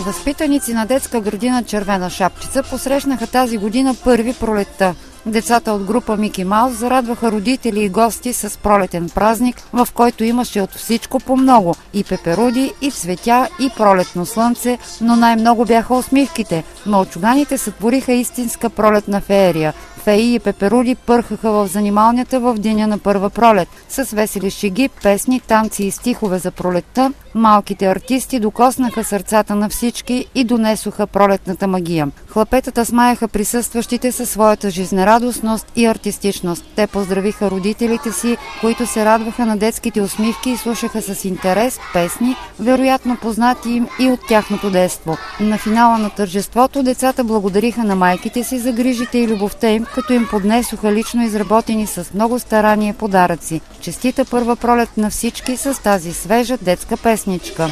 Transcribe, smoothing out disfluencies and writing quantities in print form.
Възпитаници на детска градина Червена шапчица посрещнаха тази година първи пролетта. Децата от група Мики Маус зарадваха родители и гости с пролетен празник, в който имаше от всичко по много – и пеперуди, и цветя, и пролетно слънце, но най-много бяха усмивките. Мълчуганите сътвориха истинска пролетна феерия. Феи и пеперуди пърхаха в занималнята в деня на първа пролет. С весели шеги, песни, танци и стихове за пролетта, малките артисти докоснаха сърцата на всички и донесоха пролетната магия. Хлапетата смаяха присъстващите със своята жизнерадостност и артистичност. Те поздравиха родителите си, които се радваха на детските усмивки и слушаха с интерес песни, вероятно познати им и от тяхното детство. На финала на тържеството децата благодариха на майките си за грижите и любовта им, като им поднесоха лично изработени с много старание подаръци. Честита първа пролет на всички с тази свежа детска песничка.